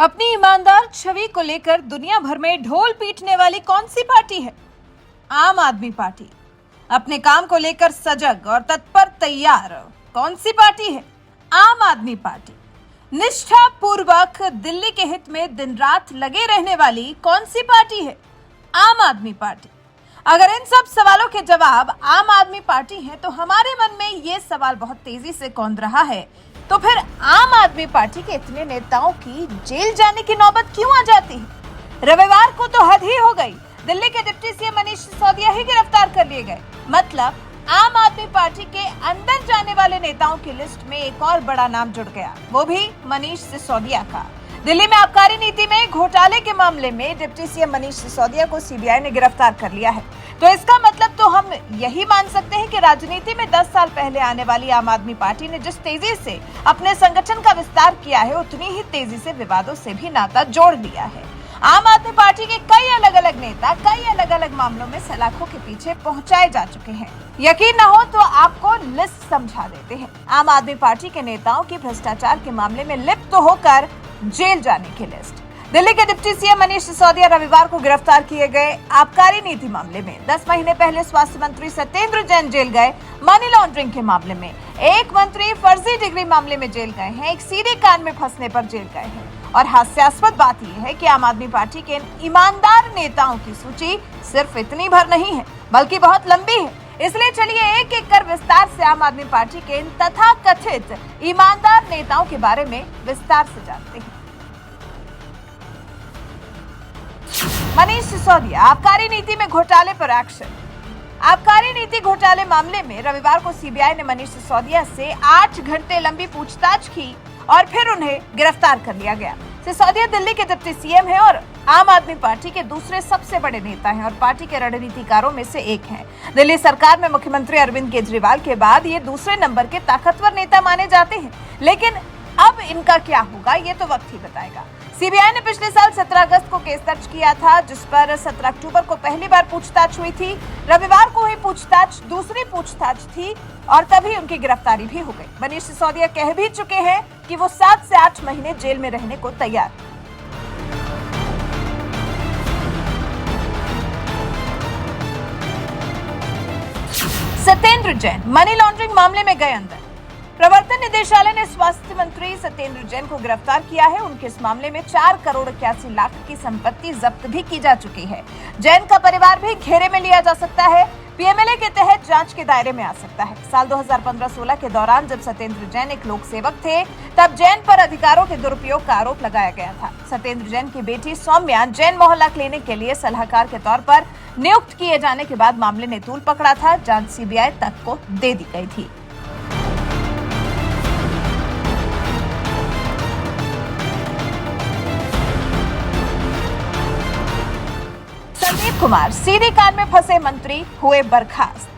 अपनी ईमानदार छवि को लेकर दुनिया भर में ढोल पीटने वाली कौन सी पार्टी है? आम आदमी पार्टी। अपने काम को लेकर सजग और तत्पर तैयार कौन सी पार्टी है? आम आदमी पार्टी। निष्ठा पूर्वक दिल्ली के हित में दिन रात लगे रहने वाली कौन सी पार्टी है? आम आदमी पार्टी। अगर इन सब सवालों के जवाब आम आदमी पार्टी है तो हमारे मन में ये सवाल बहुत तेजी से कौंध रहा है, तो फिर आम आदमी पार्टी के इतने नेताओं की जेल जाने की नौबत क्यों आ जाती है? रविवार को तो हद ही हो गई। दिल्ली के डिप्टी सीएम मनीष सिसोदिया ही गिरफ्तार कर लिए गए। मतलब आम आदमी पार्टी के अंदर जाने वाले नेताओं की लिस्ट में एक और बड़ा नाम जुड़ गया, वो भी मनीष सिसोदिया का। दिल्ली में आबकारी नीति में घोटाले के मामले में डिप्टी सीएम मनीष सिसोदिया को सीबीआई ने गिरफ्तार कर लिया है। तो इसका मतलब तो हम यही मान सकते हैं कि राजनीति में 10 साल पहले आने वाली आम आदमी पार्टी ने जिस तेजी से अपने संगठन का विस्तार किया है, उतनी ही तेजी से विवादों से भी नाता जोड़ लिया है। आम आदमी पार्टी के कई अलग अलग नेता कई अलग अलग मामलों में सलाखों के पीछे पहुंचाए जा चुके हैं। यकीन न हो तो आपको लिस्ट समझा देते हैं। आम आदमी पार्टी के नेताओं की भ्रष्टाचार के मामले में लिप्त होकर जेल जाने की लिस्ट। दिल्ली के डिप्टी सीएम मनीष सिसोदिया रविवार को गिरफ्तार किए गए आबकारी नीति मामले में। 10 महीने पहले स्वास्थ्य मंत्री सत्येंद्र जैन जेल गए मनी लॉन्ड्रिंग के मामले में। एक मंत्री फर्जी डिग्री मामले में जेल गए हैं, एक सीधे कान में फंसने पर जेल गए हैं। और हास्यास्पद बात यह है कि आम आदमी पार्टी के ईमानदार नेताओं की सूची सिर्फ इतनी भर नहीं है, बल्कि बहुत लंबी है। इसलिए चलिए एक एक कर विस्तार से आम आदमी पार्टी के इन तथाकथित ईमानदार नेताओं के बारे में विस्तार से जानते हैं। मनीष सिसोदिया, आबकारी नीति में घोटाले पर एक्शन। आबकारी नीति घोटाले मामले में रविवार को सीबीआई ने मनीष सिसोदिया से 8 घंटे लंबी पूछताछ की और फिर उन्हें गिरफ्तार कर लिया गया। सिसोदिया दिल्ली के डिप्टी सीएम हैं और आम आदमी पार्टी के दूसरे सबसे बड़े नेता हैं और पार्टी के रणनीतिकारों में से एक हैं। दिल्ली सरकार में मुख्यमंत्री अरविंद केजरीवाल के बाद ये दूसरे नंबर के ताकतवर नेता माने जाते हैं। लेकिन अब इनका क्या होगा, ये तो वक्त ही बताएगा। सीबीआई ने पिछले साल 17 अगस्त को केस दर्ज किया था, जिस पर 17 अक्टूबर को पहली बार पूछताछ हुई थी। रविवार को हुई पूछताछ दूसरी पूछताछ थी और तभी उनकी गिरफ्तारी भी हो गई। मनीष सिसोदिया कह भी चुके हैं कि वो 7 से 8 महीने जेल में रहने को तैयार। सत्येंद्र जैन मनी लॉन्ड्रिंग मामले में गए अंदर। प्रवर्तन निदेशालय ने स्वास्थ्य मंत्री सत्येंद्र जैन को गिरफ्तार किया है। उनके इस मामले में 4 करोड़ 81 लाख की संपत्ति जब्त भी की जा चुकी है। जैन का परिवार भी घेरे में लिया जा सकता है, पीएमएलए के तहत जांच के दायरे में आ सकता है। साल 2015-16 के दौरान जब सत्येंद्र जैन एक लोक सेवक थे, तब जैन पर अधिकारों के दुरुपयोग का आरोप लगाया गया था। सत्येंद्र जैन की बेटी सौम्या जैन मोहल्ला क्लिनिक के लिए सलाहकार के तौर पर नियुक्त किए जाने के बाद मामले ने तूल पकड़ा था। जांच सीबीआई तक को दे दी गई थी। संदीप कुमार सीधे कान में फंसे मंत्री हुए बर्खास्त।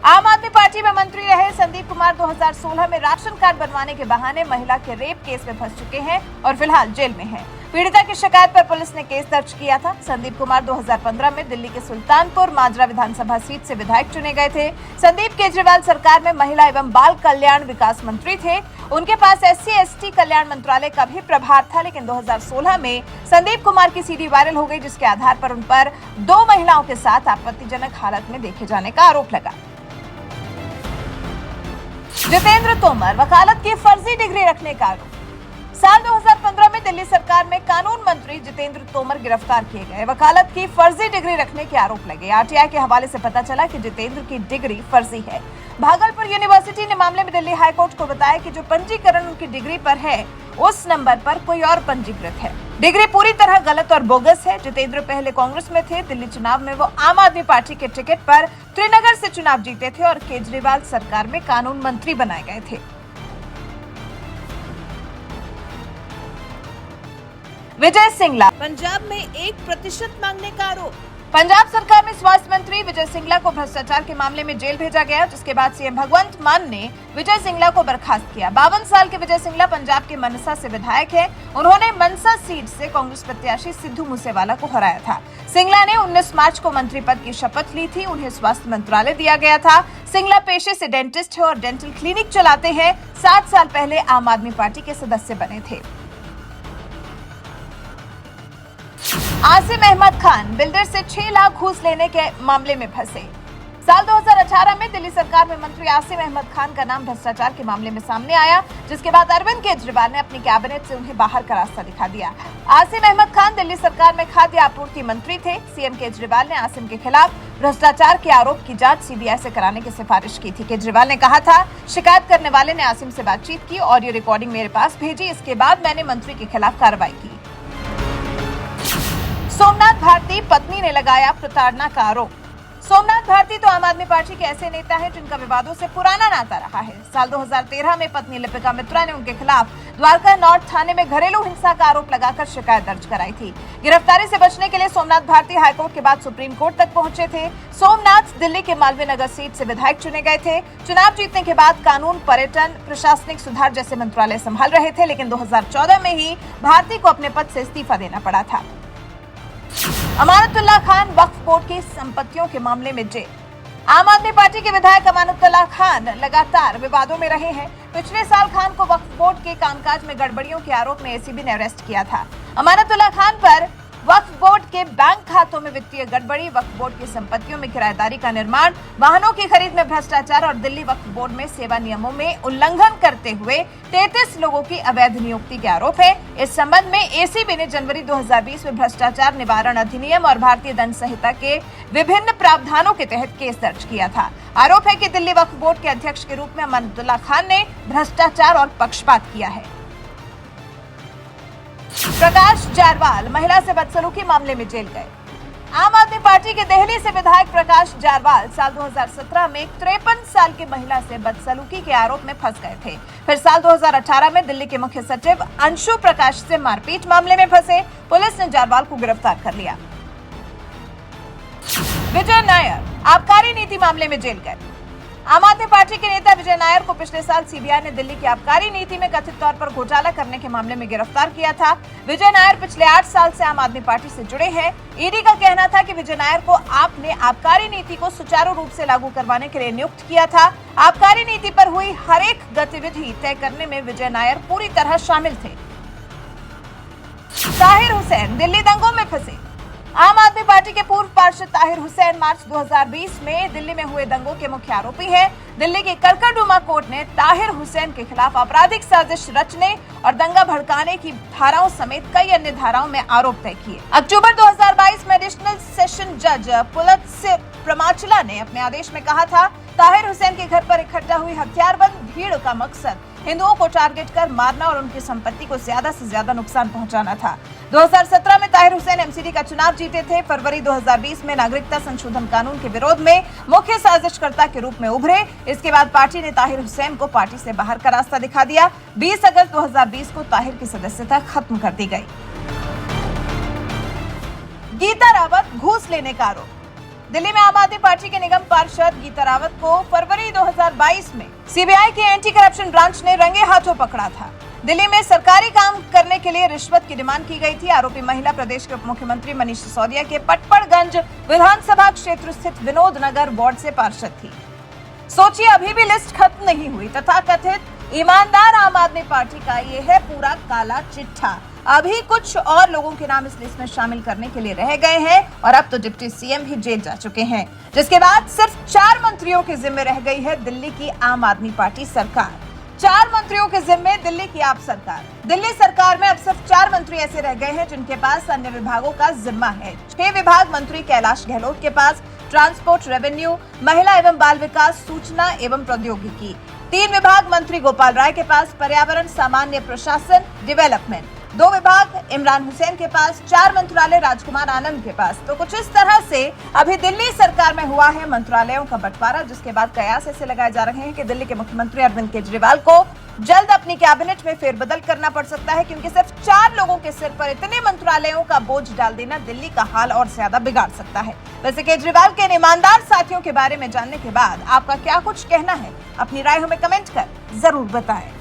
आम आदमी पार्टी में मंत्री रहे संदीप कुमार 2016 में राशन कार्ड बनवाने के बहाने महिला के रेप केस में फंस चुके हैं और फिलहाल जेल में हैं। पीड़िता की शिकायत पर पुलिस ने केस दर्ज किया था। संदीप कुमार 2015 में दिल्ली के सुल्तानपुर माजरा विधानसभा सीट से विधायक चुने गए थे। संदीप केजरीवाल सरकार में महिला एवं बाल कल्याण विकास मंत्री थे। उनके पास SC/ST कल्याण मंत्रालय का भी प्रभार था, लेकिन 2016 में संदीप कुमार की सीडी वायरल हो गई, जिसके आधार पर उन पर 2 महिलाओं के साथ आपत्तिजनक हालत में देखे जाने का आरोप लगा। जितेंद्र तोमर वकालत की फर्जी डिग्री रखने का आरोप। साल 2015 में दिल्ली सरकार में कानून मंत्री जितेंद्र तोमर गिरफ्तार किए गए। वकालत की फर्जी डिग्री रखने के आरोप लगे। आरटीआई के हवाले से पता चला कि जितेंद्र की डिग्री फर्जी है। भागलपुर यूनिवर्सिटी ने मामले में दिल्ली हाईकोर्ट को बताया कि जो पंजीकरण उनकी डिग्री पर है, उस नंबर पर कोई और पंजीकृत है। डिग्री पूरी तरह गलत और बोगस है। जितेंद्र पहले कांग्रेस में थे। दिल्ली चुनाव में वो आम आदमी पार्टी के टिकट पर त्रिनगर से चुनाव जीते थे और केजरीवाल सरकार में कानून मंत्री बनाए गए थे। विजय सिंगला पंजाब में 1% मांगने का आरोप। पंजाब सरकार में स्वास्थ्य मंत्री विजय सिंगला को भ्रष्टाचार के मामले में जेल भेजा गया, जिसके बाद सीएम भगवंत मान ने विजय सिंगला को बर्खास्त किया। 52 साल के विजय सिंगला पंजाब के मनसा से विधायक हैं। उन्होंने मनसा सीट से कांग्रेस प्रत्याशी सिद्धू मूसेवाला को हराया था। सिंगला ने 19 मार्च को मंत्री पद की शपथ ली थी। उन्हें स्वास्थ्य मंत्रालय दिया गया था। सिंगला पेशे से डेंटिस्ट है और डेंटल क्लिनिक चलाते हैं। 7 साल पहले आम आदमी पार्टी के सदस्य बने थे। आसिम अहमद खान बिल्डर से 6 लाख घूस लेने के मामले में फंसे। साल 2018 में दिल्ली सरकार में मंत्री आसिम अहमद खान का नाम भ्रष्टाचार के मामले में सामने आया, जिसके बाद अरविंद केजरीवाल ने अपनी कैबिनेट से उन्हें बाहर का रास्ता दिखा दिया। आसिम अहमद खान दिल्ली सरकार में खाद्य आपूर्ति मंत्री थे। सीएम केजरीवाल ने आसिम के खिलाफ भ्रष्टाचार के आरोप की जांच सीबीआई से कराने की सिफारिश की थी। केजरीवाल ने कहा था, शिकायत करने वाले ने आसिम से बातचीत की, ऑडियो रिकॉर्डिंग मेरे पास भेजी, इसके बाद मैंने मंत्री के खिलाफ कार्रवाई की। सोमनाथ भारती पत्नी ने लगाया प्रताड़ना का आरोप। सोमनाथ भारती तो आम आदमी पार्टी के ऐसे नेता हैं जिनका विवादों से पुराना नाता रहा है। साल 2013 में पत्नी लिपिका मित्रा ने उनके खिलाफ द्वारका नॉर्थ थाने में घरेलू हिंसा का आरोप लगाकर शिकायत दर्ज कराई थी। गिरफ्तारी से बचने के लिए सोमनाथ भारती हाईकोर्ट के बाद सुप्रीम कोर्ट तक पहुंचे थे। सोमनाथ दिल्ली के मालवीय नगर सीट से विधायक चुने गए थे। चुनाव जीतने के बाद कानून, पर्यटन, प्रशासनिक सुधार जैसे मंत्रालय संभाल रहे थे, लेकिन 2014 में ही भारती को अपने पद से इस्तीफा देना पड़ा था। अमानतुल्लाह खान वक्फ बोर्ड की संपत्तियों के मामले में जेल। आम आदमी पार्टी के विधायक अमानतुल्लाह खान लगातार विवादों में रहे हैं। पिछले साल खान को वक्फ बोर्ड के कामकाज में गड़बड़ियों के आरोप में एसीबी ने अरेस्ट किया था। अमानतुल्लाह खान पर वक्फ बोर्ड के बैंक खातों में वित्तीय गड़बड़ी, वक्फ बोर्ड की संपत्तियों में किराएदारी का निर्माण, वाहनों की खरीद में भ्रष्टाचार और दिल्ली वक्फ बोर्ड में सेवा नियमों में उल्लंघन करते हुए 33 लोगों की अवैध नियुक्ति के आरोप है। इस संबंध में एसीबी ने जनवरी 2020 में भ्रष्टाचार निवारण अधिनियम और भारतीय दंड संहिता के विभिन्न प्रावधानों के तहत केस दर्ज किया था। आरोप है कि दिल्ली वक्फ बोर्ड के अध्यक्ष के रूप में अमानतुल्लाह खान ने भ्रष्टाचार और पक्षपात किया है। प्रकाश जारवाल महिला से बदसलूकी मामले में जेल गए। आम आदमी पार्टी के देहली से विधायक प्रकाश जारवाल साल 2017 में 53 साल की महिला से बदसलूकी के आरोप में फंस गए थे। फिर साल 2018 में दिल्ली के मुख्य सचिव अंशु प्रकाश से मारपीट मामले में फंसे। पुलिस ने जारवाल को गिरफ्तार कर लिया। विजय नायर आबकारी नीति मामले में जेल गए। आम आदमी पार्टी के नेता विजय नायर को पिछले साल सीबीआई ने दिल्ली की आबकारी नीति में कथित तौर पर घोटाला करने के मामले में गिरफ्तार किया था। विजय नायर पिछले 8 साल से आम आदमी पार्टी से जुड़े हैं। ईडी का कहना था कि विजय नायर को आप ने आबकारी नीति को सुचारू रूप से लागू करवाने के लिए नियुक्त किया था। आबकारी नीति पर हुई हर एक गतिविधि तय करने में विजय नायर पूरी तरह शामिल थे। ताहिर हुसैन दिल्ली दंगों में फंसे। आम आदमी पार्टी के पूर्व पार्षद ताहिर हुसैन मार्च 2020 में दिल्ली में हुए दंगों के मुख्य आरोपी हैं। दिल्ली की कड़कड़डुमा कोर्ट ने ताहिर हुसैन के खिलाफ आपराधिक साजिश रचने और दंगा भड़काने की धाराओं समेत कई अन्य धाराओं में आरोप तय किए। अक्टूबर 2022 में एडिशनल सेशन जज पुलत्स्य प्रमाचला ने अपने आदेश में कहा था, ताहिर हुसैन के घर पर इकट्ठा हुई हथियारबंद भीड़ का मकसद हिंदुओं को टारगेट कर मारना और उनकी संपत्ति को ज्यादा से ज्यादा नुकसान पहुंचाना था। 2017 में ताहिर हुसैन एमसीडी का चुनाव जीते थे। फरवरी 2020 में नागरिकता संशोधन कानून के विरोध में मुख्य साजिशकर्ता के रूप में उभरे। इसके बाद पार्टी ने ताहिर हुसैन को पार्टी से बाहर का रास्ता दिखा दिया। 20 अगस्त 2020 को ताहिर की सदस्यता खत्म कर दी गई। गीता रावत घूस लेने का आरोप। दिल्ली में आम आदमी पार्टी के निगम पार्षद गीता रावत को फरवरी 2022 में सीबीआई की एंटी करप्शन ब्रांच ने रंगे हाथों पकड़ा था। दिल्ली में सरकारी काम करने के लिए रिश्वत की डिमांड की गई थी। आरोपी महिला प्रदेश के उप मुख्यमंत्री मनीष सिसोदिया के पटपड़गंज विधानसभा क्षेत्र स्थित विनोद नगर वार्ड से पार्षद थी। सोचिए, अभी भी लिस्ट खत्म नहीं हुई। तथाकथित ईमानदार आम आदमी पार्टी का ये है पूरा काला चिट्ठा। अभी कुछ और लोगों के नाम इस लिस्ट में शामिल करने के लिए रह गए हैं और अब तो डिप्टी सीएम भी जेल जा चुके हैं, जिसके बाद सिर्फ 4 मंत्रियों के जिम्मे रह गई है दिल्ली की आम आदमी पार्टी सरकार। 4 मंत्रियों के जिम्मे दिल्ली की आप सरकार। दिल्ली सरकार में अब सिर्फ 4 मंत्री ऐसे रह गए हैं जिनके पास अन्य विभागों का जिम्मा है। 6 विभाग मंत्री कैलाश गहलोत के पास ट्रांसपोर्ट, रेवेन्यू, महिला एवं बाल विकास, सूचना एवं प्रौद्योगिकी। 3 विभाग मंत्री गोपाल राय के पास पर्यावरण, सामान्य प्रशासन, डेवलपमेंट। 2 विभाग इमरान हुसैन के पास। 4 मंत्रालय राजकुमार आनंद के पास। तो कुछ इस तरह से अभी दिल्ली सरकार में हुआ है मंत्रालयों का बंटवारा, जिसके बाद कयास ऐसे लगाए जा रहे हैं कि दिल्ली के मुख्यमंत्री अरविंद केजरीवाल को जल्द अपनी कैबिनेट में फेरबदल करना पड़ सकता है, क्योंकि सिर्फ 4 लोगों के सिर पर इतने मंत्रालयों का बोझ डाल देना दिल्ली का हाल और ज्यादा बिगाड़ सकता है। वैसे केजरीवाल के ईमानदार साथियों के बारे में जानने के बाद आपका क्या कुछ कहना है? अपनी राय हमें कमेंट कर जरूर बताएं।